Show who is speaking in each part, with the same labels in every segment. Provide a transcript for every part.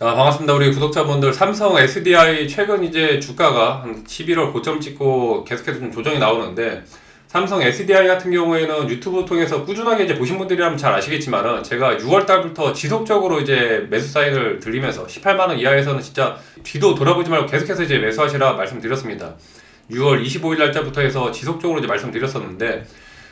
Speaker 1: 반갑습니다. 우리 구독자분들. 삼성 SDI 최근 이제 주가가 한 11월 고점 찍고 계속해서 좀 조정이 나오는데, 삼성 SDI 같은 경우에는 유튜브 통해서 꾸준하게 이제 보신 분들이라면 잘 아시겠지만은, 제가 6월 달부터 지속적으로 이제 매수 사인을 들리면서 18만원 이하에서는 진짜 뒤도 돌아보지 말고 계속해서 이제 매수하시라 말씀드렸습니다. 6월 25일 날짜부터 해서 지속적으로 이제 말씀드렸었는데,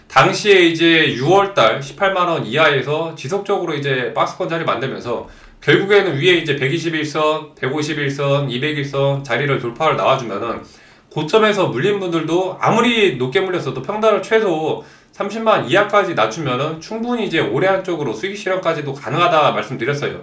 Speaker 1: 당시에 이제 6월달 18만원 이하에서 지속적으로 이제 박스권 자리 만들면서 결국에는 위에 이제 121선, 151선, 201선 자리를 돌파를 나와주면은 고점에서 물린 분들도 아무리 높게 물렸어도 평단을 최소 30만 이하까지 낮추면은 충분히 이제 올해 한쪽으로 수익 실현까지도 가능하다 말씀드렸어요.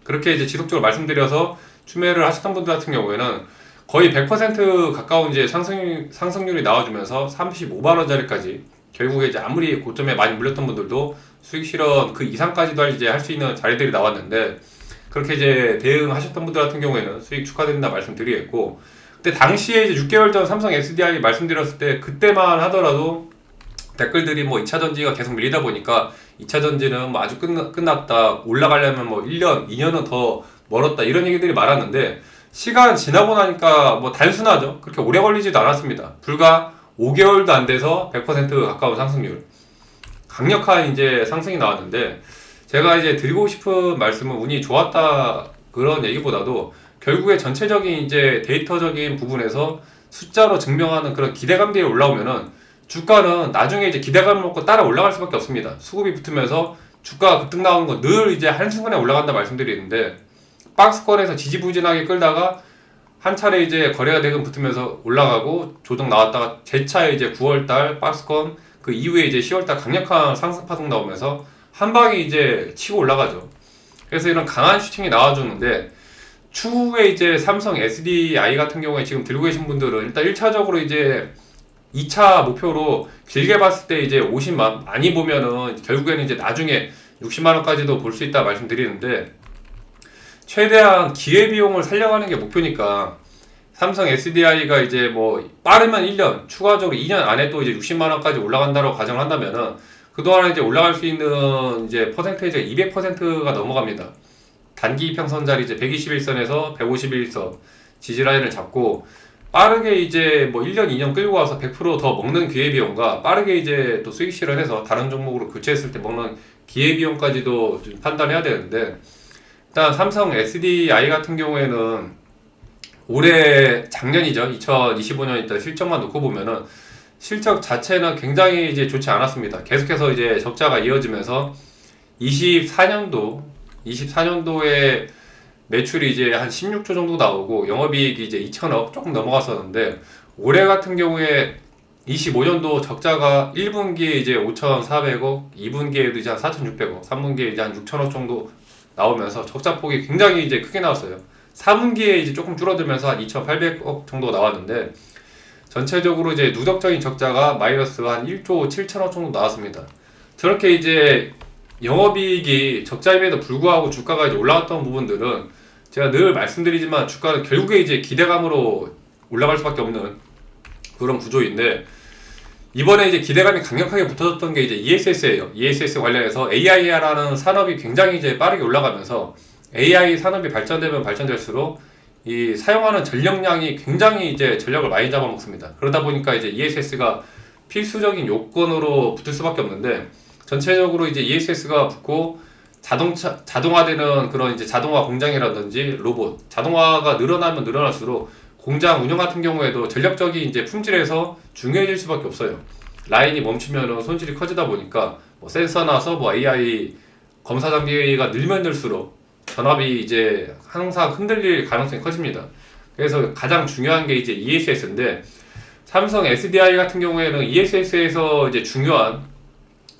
Speaker 1: 그렇게 이제 지속적으로 말씀드려서 추매를 하셨던 분들 같은 경우에는 거의 100% 가까운 이제 상승률이 나와주면서 35만원짜리까지 결국에 이제 아무리 고점에 많이 물렸던 분들도 수익 실현 그 이상까지도 이제 할 수 있는 자리들이 나왔는데, 그렇게 이제 대응하셨던 분들 같은 경우에는 수익 축하드린다 말씀드리겠고, 그때 당시에 이제 6개월 전 삼성 SDI 말씀드렸을 때 그때만 하더라도 댓글들이 뭐 2차 전지가 계속 밀리다 보니까 2차 전지는 뭐 아주 끝났다, 올라가려면 뭐 1년, 2년은 더 멀었다, 이런 얘기들이 많았는데, 시간 지나고 나니까 뭐 단순하죠. 그렇게 오래 걸리지도 않았습니다. 불과 5개월도 안 돼서 100% 가까운 상승률, 강력한 이제 상승이 나왔는데, 제가 이제 드리고 싶은 말씀은 운이 좋았다 그런 얘기보다도 결국에 전체적인 이제 데이터적인 부분에서 숫자로 증명하는 그런 기대감들이 올라오면은 주가는 나중에 이제 기대감을 먹고 따라 올라갈 수밖에 없습니다. 수급이 붙으면서 주가가 급등 나오는 거 늘 이제 한순간에 올라간다 말씀드리는데, 박스권에서 지지부진하게 끌다가 한 차례 이제 거래가 대금 붙으면서 올라가고 조정 나왔다가 재차에 이제 9월달 박스권, 그 이후에 이제 10월달 강력한 상승 파동 나오면서 한 방에 이제 치고 올라가죠. 그래서 이런 강한 슈팅이 나와주는데, 추후에 이제 삼성 SDI 같은 경우에 지금 들고 계신 분들은 일단 1차적으로 이제 2차 목표로 길게 봤을 때 이제 50만, 많이 보면은 결국에는 이제 나중에 60만원까지도 볼 수 있다 말씀드리는데, 최대한 기회비용을 살려가는 게 목표니까 삼성 SDI가 이제 뭐 빠르면 1년, 추가적으로 2년 안에 또 이제 60만원까지 올라간다고 가정을 한다면은 그동안에 이제 올라갈 수 있는 이제 퍼센테이지가 200%가 넘어갑니다. 단기 이평선 자리 이제 121선에서 151선 지지라인을 잡고, 빠르게 이제 뭐 1년, 2년 끌고 와서 100%더 먹는 기회비용과 빠르게 이제 또 수익 실현해서 다른 종목으로 교체했을 때 먹는 기회비용까지도 좀 판단해야 되는데, 일단 삼성 SDI 같은 경우에는 올해 작년이죠. 2025년 일단 실적만 놓고 보면은 실적 자체는 굉장히 이제 좋지 않았습니다. 계속해서 이제 적자가 이어지면서 24년도에 매출이 이제 한 16조 정도 나오고 영업이익이 이제 2천억 조금 넘어갔었는데, 올해 같은 경우에 25년도 적자가 1분기에 이제 5,400억, 2분기에도 이제 한 4,600억, 3분기에 이제 한 6천억 정도 나오면서 적자폭이 굉장히 이제 크게 나왔어요. 4분기에 이제 조금 줄어들면서 한 2,800억 정도 나왔는데, 전체적으로 이제 누적적인 적자가 마이너스 한 1조 7천억 정도 나왔습니다. 저렇게 이제 영업이익이 적자임에도 불구하고 주가가 이제 올라갔던 부분들은 제가 늘 말씀드리지만 주가는 결국에 이제 기대감으로 올라갈 수밖에 없는 그런 구조인데, 이번에 이제 기대감이 강력하게 붙어졌던 게 이제 ESS예요. ESS 관련해서 AI라는 산업이 굉장히 이제 빠르게 올라가면서, AI 산업이 발전되면 발전될수록 이 사용하는 전력량이 굉장히 이제 전력을 많이 잡아먹습니다. 그러다 보니까 이제 ESS가 필수적인 요건으로 붙을 수밖에 없는데, 전체적으로 이제 ESS가 붙고 자동화되는 그런 이제 자동화 공장이라든지 로봇, 자동화가 늘어나면 늘어날수록 공장 운영 같은 경우에도 전력적인 이제 품질에서 중요해질 수밖에 없어요. 라인이 멈추면 손실이 커지다 보니까 뭐 센서나 서버, AI 검사 장비가 늘면 늘수록 전압이 이제 항상 흔들릴 가능성이 커집니다. 그래서 가장 중요한 게 이제 ESS인데, 삼성 SDI 같은 경우에는 ESS에서 이제 중요한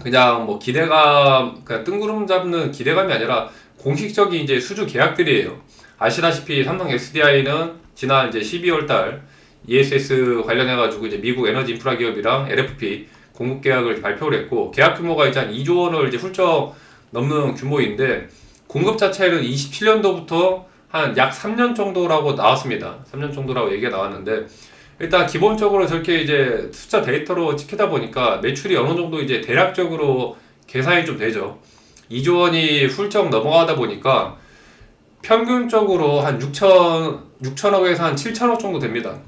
Speaker 1: 그냥 뭐 기대감, 그냥 뜬구름 잡는 기대감이 아니라 공식적인 이제 수주 계약들이에요. 아시다시피 삼성 SDI는 지난 이제 12월 달 ESS 관련해가지고 이제 미국 에너지 인프라 기업이랑 LFP 공급 계약을 발표를 했고, 계약 규모가 이제 한 2조 원을 이제 훌쩍 넘는 규모인데, 공급 자체는 27년도부터 한 약 3년 정도라고 나왔습니다. 3년 정도라고 얘기가 나왔는데, 일단 기본적으로 저렇게 이제 숫자 데이터로 찍히다 보니까 매출이 어느 정도 이제 대략적으로 계산이 좀 되죠. 2조 원이 훌쩍 넘어가다 보니까 평균적으로 한 6천억에서 한 7천억 정도 됩니다.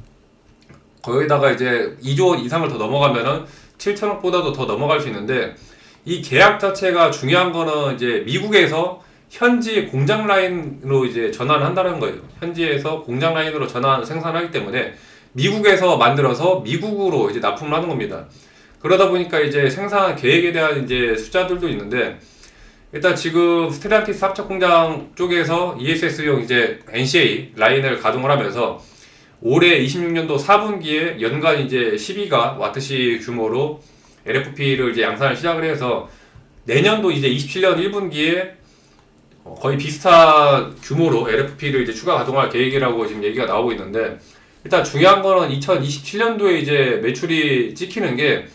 Speaker 1: 거기다가 이제 2조 이상을 더 넘어가면은 7천억보다도 더 넘어갈 수 있는데, 이 계약 자체가 중요한 거는 이제 미국에서 현지 공장 라인으로 이제 전환을 한다는 거예요. 현지에서 공장 라인으로 전환 생산하기 때문에 미국에서 만들어서 미국으로 이제 납품을 하는 겁니다. 그러다 보니까 이제 생산 계획에 대한 이제 숫자들도 있는데, 일단 지금 스텔란티스 합작 공장 쪽에서 ESS용 이제 NCA 라인을 가동을 하면서 올해 26년도 4분기에 연간 이제 12가와트시 규모로 LFP를 이제 양산을 시작을 해서 내년도 이제 27년 1분기에 거의 비슷한 규모로 LFP를 이제 추가 가동할 계획이라고 지금 얘기가 나오고 있는데, 일단 중요한 거는 2027년도에 이제 매출이 찍히는 게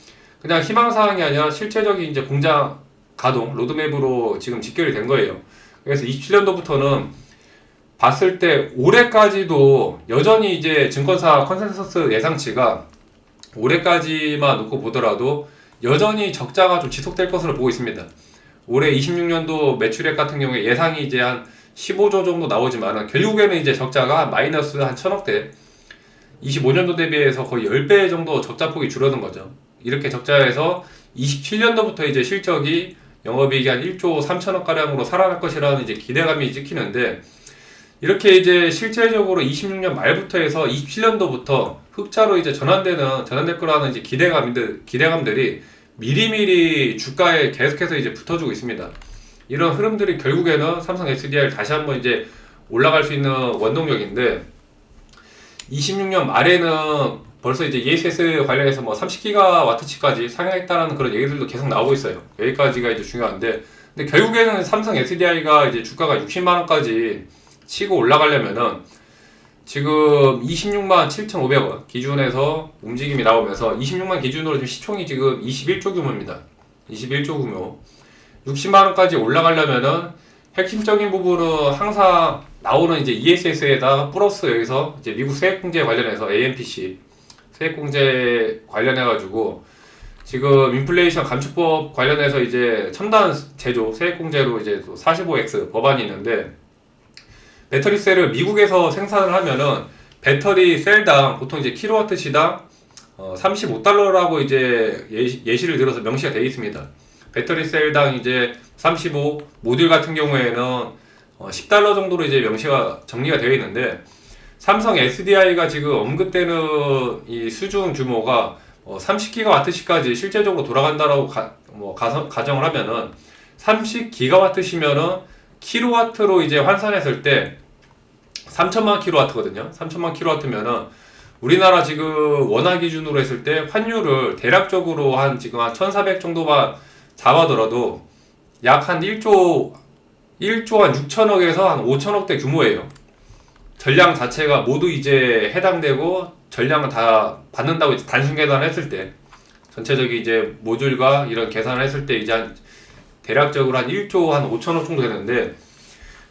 Speaker 1: 그냥 희망사항이 아니라 실제적인 이제 공장 가동 로드맵으로 지금 직결이 된 거예요. 그래서 27년도부터는 봤을 때 올해까지도 여전히 이제 증권사 컨센서스 예상치가 올해까지만 놓고 보더라도 여전히 적자가 좀 지속될 것으로 보고 있습니다. 올해 26년도 매출액 같은 경우에 예상이 이제 한 15조 정도 나오지만 결국에는 이제 적자가 마이너스 한 1,000억대, 25년도 대비해서 거의 10배 정도 적자폭이 줄어든 거죠. 이렇게 적자에서 27년도부터 이제 실적이 영업이익이 한 1조 3천억 가량으로 살아날 것이라는 이제 기대감이 찍히는데, 이렇게 이제 실제적으로 26년 말부터 해서 27년도부터 흑자로 이제 전환될 거라는 이제 기대감들이 미리미리 주가에 계속해서 이제 붙어주고 있습니다. 이런 흐름들이 결국에는 삼성 SDI를 다시 한번 이제 올라갈 수 있는 원동력인데, 26년 말에는 벌써 이제 ESS 관련해서 뭐 30기가와트치까지 상향했다라는 그런 얘기들도 계속 나오고 있어요. 여기까지가 이제 중요한데, 근데 결국에는 삼성 SDI가 이제 주가가 60만원까지 치고 올라가려면은 지금 26만 7,500원 기준에서 움직임이 나오면서 26만 기준으로 지금 시총이 지금 21조 규모입니다. 21조 규모. 60만원까지 올라가려면은 핵심적인 부분은 항상 나오는 이제 ESS에다가 플러스 여기서 이제 미국 세액공제 관련해서 AMPC 세액공제 관련해가지고 지금 인플레이션 감축법 관련해서 이제 첨단 제조 세액공제로 이제 또 45X 법안이 있는데, 배터리 셀을 미국에서 생산을 하면은 배터리 셀당 보통 이제 킬로와트 시당 35달러라고 이제 예시를 들어서 명시가 되어 있습니다. 배터리 셀당 이제 35 모듈 같은 경우에는 10달러 정도로 이제 명시가 정리가 되어 있는데, 삼성 SDI가 지금 언급되는 이 수준 규모가 30기가와트시까지 실제적으로 돌아간다라고 가정을 하면은 30기가와트시면은 킬로와트로 이제 환산했을 때 3천만 킬로와트거든요. 3천만 킬로와트면은 우리나라 지금 원화 기준으로 했을 때 환율을 대략적으로 한 지금 한 1,400 정도만 잡아더라도 약 한 1조 한 6천억에서 한 5천억대 규모예요. 전량 자체가 모두 이제 해당되고 전량은 다 받는다고 이제 단순 계산을 했을 때, 전체적인 이제 모듈과 이런 계산을 했을 때 이제 한 대략적으로 한 1조 한 5천억 정도 되는데,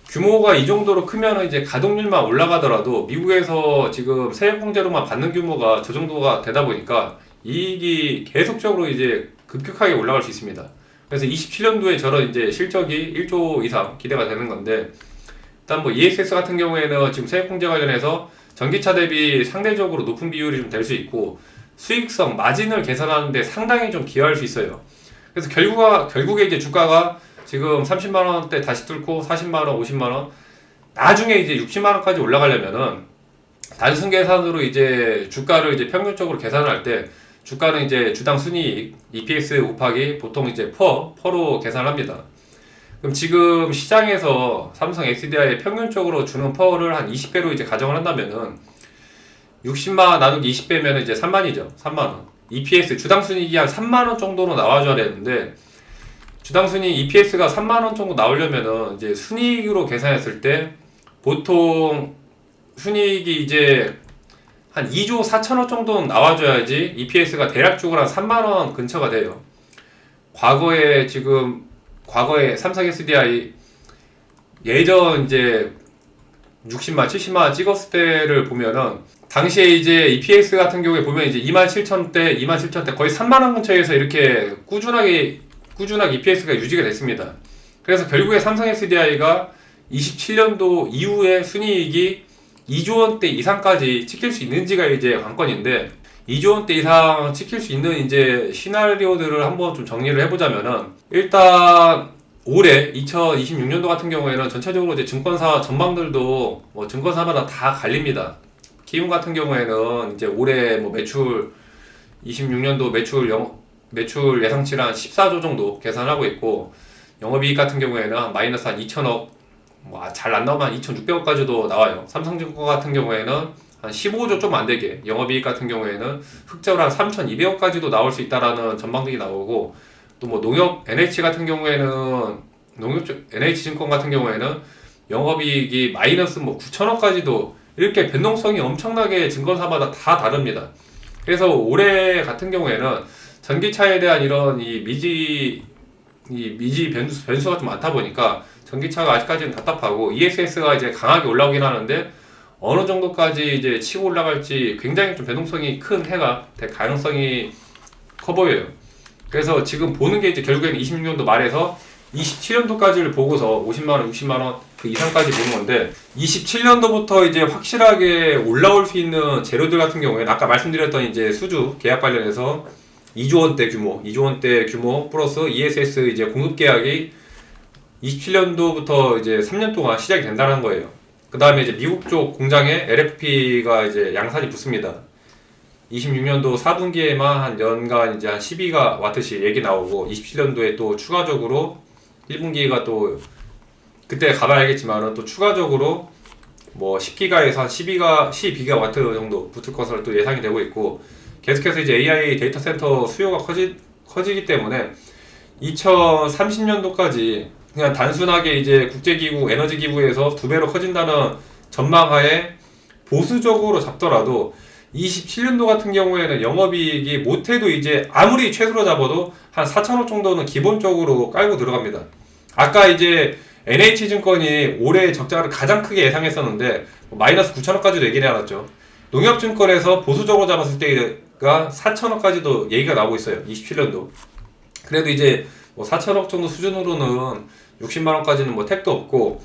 Speaker 1: 규모가 이 정도로 크면 이제 가동률만 올라가더라도 미국에서 지금 세액공제로만 받는 규모가 저 정도가 되다 보니까 이익이 계속적으로 이제 급격하게 올라갈 수 있습니다. 그래서 27년도에 저런 이제 실적이 1조 이상 기대가 되는 건데, 일단 뭐 ESS 같은 경우에는 지금 세액공제 관련해서 전기차 대비 상대적으로 높은 비율이 좀 될 수 있고, 수익성 마진을 계산하는데 상당히 좀 기여할 수 있어요. 그래서 결국에 이제 주가가 지금 30만원대 다시 뚫고 40만원, 50만원, 나중에 이제 60만원까지 올라가려면은 단순 계산으로 이제 주가를 이제 평균적으로 계산할 때 주가는 이제 주당 순이익 EPS 곱하기 보통 이제 퍼로 계산합니다. 그럼 지금 시장에서 삼성 SDI에 평균적으로 주는 퍼를 한 20배로 이제 가정을 한다면은 60만 나누기 20배면 이제 3만이죠. 3만원. EPS 주당 순이익이 한 3만원 정도로 나와줘야 되는데, 주당 순이익 EPS가 3만원 정도 나오려면은 이제 순이익으로 계산했을 때 보통 순이익이 이제 한 2조 4천억 정도는 나와줘야지 EPS가 대략적으로 한 3만원 근처가 돼요. 과거에 삼성 SDI 예전 이제 60만, 70만 찍었을 때를 보면은 당시에 이제 EPS 같은 경우에 보면 이제 27,000대 거의 3만원 근처에서 이렇게 꾸준하게 EPS가 유지가 됐습니다. 그래서 결국에 삼성 SDI가 27년도 이후에 순이익이 2조 원대 이상까지 찍힐 수 있는지가 이제 관건인데, 2조 원대 이상 찍힐 수 있는 이제 시나리오들을 한번 좀 정리를 해보자면은, 일단 올해 2026년도 같은 경우에는 전체적으로 이제 증권사 전망들도 뭐 증권사마다 다 갈립니다. 키움 같은 경우에는 이제 올해 뭐 매출 26년도 매출 예상치를 한 14조 정도 계산하고 있고, 영업이익 같은 경우에는 마이너스 한 2천억, 뭐 잘 안 나오면 한 2,600억까지도 나와요. 삼성증권 같은 경우에는 한 15조 좀 안 되게, 영업이익 같은 경우에는 흑자로 한 3,200억까지도 나올 수 있다라는 전망들이 나오고, 또 뭐 농협 NH 같은 경우에는 NH증권 같은 경우에는 영업이익이 마이너스 뭐 9천억까지도, 이렇게 변동성이 엄청나게 증권사마다 다 다릅니다. 그래서 올해 같은 경우에는 전기차에 대한 이런 미지 변수가 좀 많다 보니까 전기차가 아직까지는 답답하고, ESS가 이제 강하게 올라오긴 하는데 어느 정도까지 이제 치고 올라갈지 굉장히 좀 변동성이 큰 해가 될 가능성이 커 보여요. 그래서 지금 보는 게 이제 결국에는 26년도 말에서 27년도까지를 보고서 50만원, 60만원 그 이상까지 보는 건데, 27년도부터 이제 확실하게 올라올 수 있는 재료들 같은 경우에는 아까 말씀드렸던 이제 수주 계약 관련해서 2조 원대 규모 플러스 ESS 이제 공급 계약이 27년도부터 이제 3년 동안 시작이 된다는 거예요. 그 다음에 이제 미국 쪽 공장에 LFP가 이제 양산이 붙습니다. 26년도 4분기에만 한 연간 이제 한 12기가와트씩 얘기 나오고, 27년도에 또 추가적으로 1분기가 또 그때 가봐야 알겠지만 또 추가적으로 뭐 10기가에서 한 12기가와트 정도 붙을 것으로 또 예상이 되고 있고, 계속해서 이제 AI 데이터 센터 수요가 커지기 때문에 2030년도까지 그냥 단순하게 이제 국제기구, 에너지기구에서 2배로 커진다는 전망하에 보수적으로 잡더라도 27년도 같은 경우에는 영업이익이 못해도 이제 아무리 최소로 잡아도 한 4천억 정도는 기본적으로 깔고 들어갑니다. 아까 이제 NH증권이 올해 적자를 가장 크게 예상했었는데 마이너스 9천억까지도 얘기를 해놨죠. 농협증권에서 보수적으로 잡았을 때가 4천억까지도 얘기가 나오고 있어요. 27년도. 그래도 이제 뭐 4천억 정도 수준으로는 60만원까지는 뭐 택도 없고,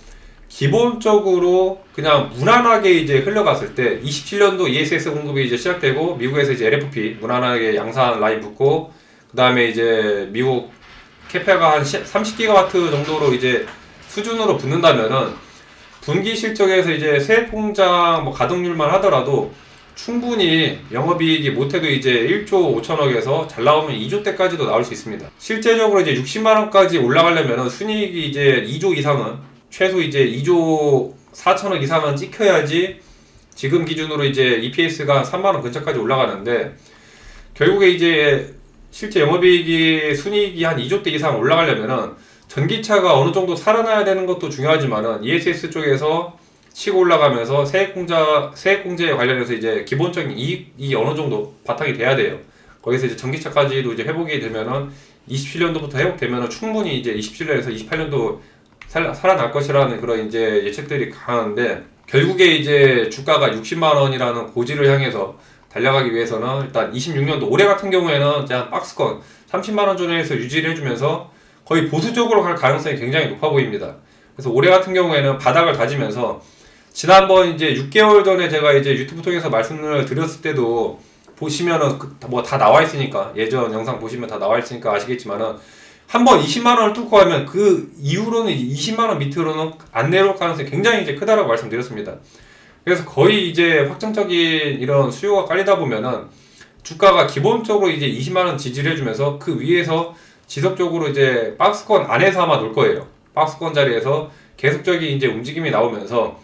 Speaker 1: 기본적으로 그냥 무난하게 이제 흘러갔을 때 27년도 ESS 공급이 이제 시작되고, 미국에서 이제 LFP 무난하게 양산 라인 붙고, 그 다음에 이제 미국 캐파가 한 30기가와트 정도로 이제 수준으로 붙는다면은 분기 실적에서 이제 세액공장 뭐 가동률만 하더라도 충분히 영업이익이 못해도 이제 1조 5천억에서 잘 나오면 2조대까지도 나올 수 있습니다. 실제적으로 이제 60만원까지 올라가려면 순이익이 이제 2조 이상은, 최소 이제 2조 4천억 이상은 찍혀야지 지금 기준으로 이제 EPS가 3만원 근처까지 올라가는데, 결국에 이제 실제 영업이익이 순이익이 한 2조대 이상 올라가려면은 전기차가 어느 정도 살아나야 되는 것도 중요하지만은 ESS 쪽에서 치고 올라가면서 세액공제에 관련해서 이제 기본적인 이익이 어느 정도 바탕이 돼야 돼요. 거기서 이제 전기차까지도 이제 회복이 되면은 27년도부터 회복되면은 충분히 이제 27년에서 28년도 살아날 것이라는 그런 이제 예측들이 강한데, 결국에 이제 주가가 60만 원이라는 고지를 향해서 달려가기 위해서는 일단 26년도 올해 같은 경우에는 그냥 박스권 30만 원 전에서 유지를 해주면서 거의 보수적으로 갈 가능성이 굉장히 높아 보입니다. 그래서 올해 같은 경우에는 바닥을 다지면서, 지난번 이제 6개월 전에 제가 이제 유튜브 통해서 말씀을 드렸을 때도 보시면은 뭐 다 나와 있으니까, 예전 영상 보시면 다 나와 있으니까 아시겠지만은, 한번 20만 원을 뚫고 가면 그 이후로는 20만 원 밑으로는 안 내려올 가능성이 굉장히 이제 크다라고 말씀드렸습니다. 그래서 거의 이제 확정적인 이런 수요가 깔리다 보면은 주가가 기본적으로 이제 20만 원 지지를 해주면서 그 위에서 지속적으로 이제 박스권 안에서 아마 놀 거예요. 박스권 자리에서 계속적인 이제 움직임이 나오면서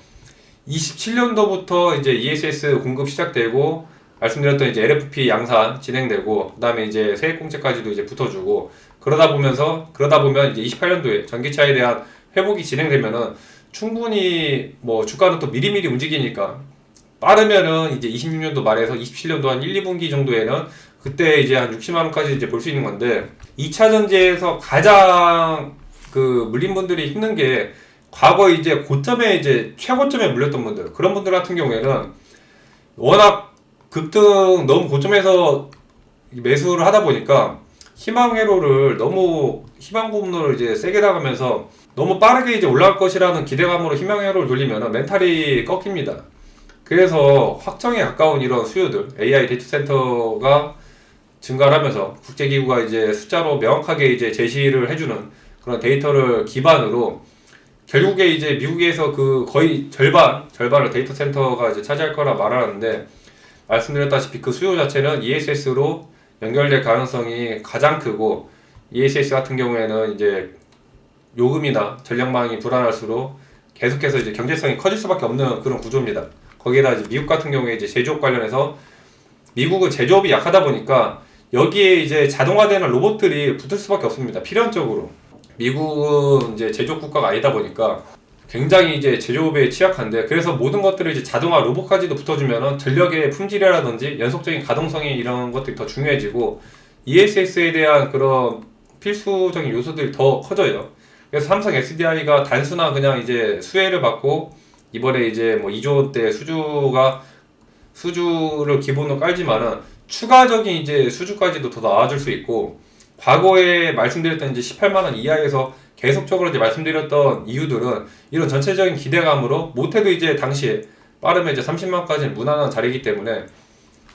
Speaker 1: 27년도부터 이제 ESS 공급 시작되고, 말씀드렸던 이제 LFP 양산 진행되고, 그 다음에 이제 세액공제까지도 이제 붙어주고, 그러다 보면 이제 28년도에 전기차에 대한 회복이 진행되면은 충분히 뭐 주가는 또 미리미리 움직이니까, 빠르면은 이제 26년도 말에서 27년도 한 1, 2분기 정도에는 그때 이제 한 60만원까지 이제 볼 수 있는 건데, 2차 전지에서 가장 그 물린 분들이 힘든 게, 과거 이제 고점에 이제 최고점에 물렸던 분들, 그런 분들 같은 경우에는 워낙 급등 너무 고점에서 매수를 하다 보니까 희망 회로를 너무 희망 고문을 이제 세게 나가면서 너무 빠르게 이제 올라갈 것이라는 기대감으로 희망 회로를 돌리면 멘탈이 꺾입니다. 그래서 확정에 가까운 이런 수요들, AI 데이터 센터가 증가를 하면서 국제기구가 이제 숫자로 명확하게 이제 제시를 해주는 그런 데이터를 기반으로 결국에 이제 미국에서 그 거의 절반을 데이터 센터가 이제 차지할 거라 말하는데, 말씀드렸다시피 그 수요 자체는 ESS로 연결될 가능성이 가장 크고, ESS 같은 경우에는 이제 요금이나 전력망이 불안할수록 계속해서 이제 경제성이 커질 수밖에 없는 그런 구조입니다. 거기에다 이제 미국 같은 경우에 이제 제조업 관련해서 미국은 제조업이 약하다 보니까 여기에 이제 자동화되는 로봇들이 붙을 수밖에 없습니다. 필연적으로. 미국은 이제 제조업 국가가 아니다 보니까 굉장히 이제 제조업에 취약한데, 그래서 모든 것들을 이제 자동화 로봇까지도 붙어주면은 전력의 품질이라든지 연속적인 가동성이 이런 것들이 더 중요해지고 ESS에 대한 그런 필수적인 요소들이 더 커져요. 그래서 삼성 SDI가 단순한 그냥 이제 수혜를 받고 이번에 이제 뭐 2조 원대 수주를 기본으로 깔지만은 추가적인 이제 수주까지도 더 나아질 수 있고, 과거에 말씀드렸던 이제 18만 원 이하에서 계속적으로 이제 말씀드렸던 이유들은 이런 전체적인 기대감으로 못해도 이제 당시에 빠르면 이제 30만까지는 무난한 자리이기 때문에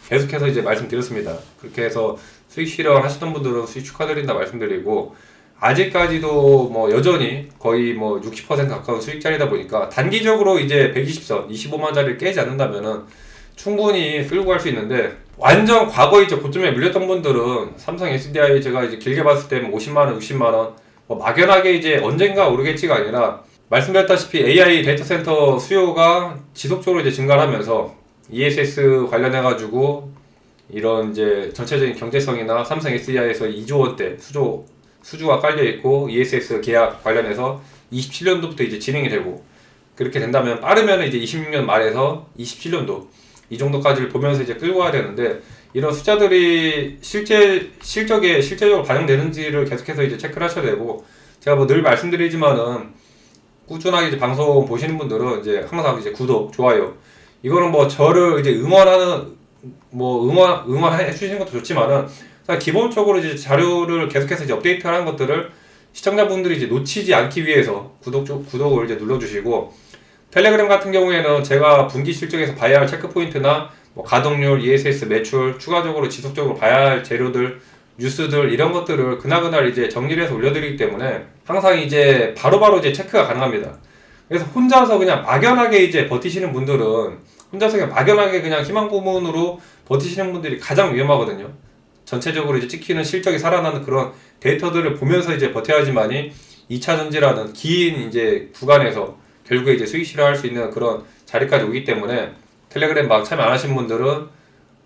Speaker 1: 계속해서 이제 말씀드렸습니다. 그렇게 해서 수익 실현 하시던 분들은 수익 축하드린다 말씀드리고, 아직까지도 뭐 여전히 거의 뭐 60% 가까운 수익자리다 보니까 단기적으로 이제 120선, 25만짜리를 깨지 않는다면은 충분히 끌고 갈 수 있는데, 완전 과거 이제 고점에 물렸던 분들은 삼성 SDI 제가 이제 길게 봤을 때는 50만원, 60만원 뭐 막연하게 이제 언젠가 오르겠지가 아니라, 말씀드렸다시피 AI 데이터 센터 수요가 지속적으로 이제 증가를 하면서 ESS 관련해가지고 이런 이제 전체적인 경제성이나 삼성 SDI에서 2조 원대 수주가 깔려있고 ESS 계약 관련해서 27년도부터 이제 진행이 되고, 그렇게 된다면 빠르면 이제 26년 말에서 27년도 이 정도까지를 보면서 이제 끌고 가야 되는데, 이런 숫자들이 실적으로 반영되는지를 계속해서 이제 체크를 하셔야 되고, 제가 뭐 늘 말씀드리지만은 꾸준하게 이제 방송 보시는 분들은 이제 항상 이제 구독, 좋아요, 이거는 뭐 저를 이제 응원해 주시는 것도 좋지만은 기본적으로 이제 자료를 계속해서 이제 업데이트하는 것들을 시청자분들이 이제 놓치지 않기 위해서 구독을 이제 눌러주시고, 텔레그램 같은 경우에는 제가 분기 실적에서 봐야 할 체크 포인트나 뭐 가동률, ESS 매출, 추가적으로 지속적으로 봐야 할 재료들, 뉴스들 이런 것들을 그날그날 이제 정리를 해서 올려드리기 때문에 항상 이제 바로바로 이제 체크가 가능합니다. 그래서 혼자서 그냥 막연하게 이제 버티시는 분들은, 혼자서 그냥 막연하게 그냥 희망 고문으로 버티시는 분들이 가장 위험하거든요. 전체적으로 이제 찍히는 실적이 살아나는 그런 데이터들을 보면서 이제 버텨야지만이 2차 전지라는 긴 이제 구간에서 결국에 이제 수익 실현할 수 있는 그런 자리까지 오기 때문에, 텔레그램 방 참여 안 하신 분들은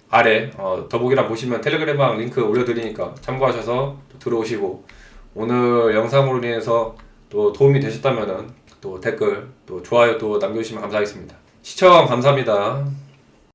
Speaker 1: 아래 더보기란 보시면 텔레그램 방 링크 올려드리니까 참고하셔서 또 들어오시고, 오늘 영상으로 인해서 또 도움이 되셨다면은 또 댓글, 또 좋아요 또 남겨주시면 감사하겠습니다. 시청 감사합니다.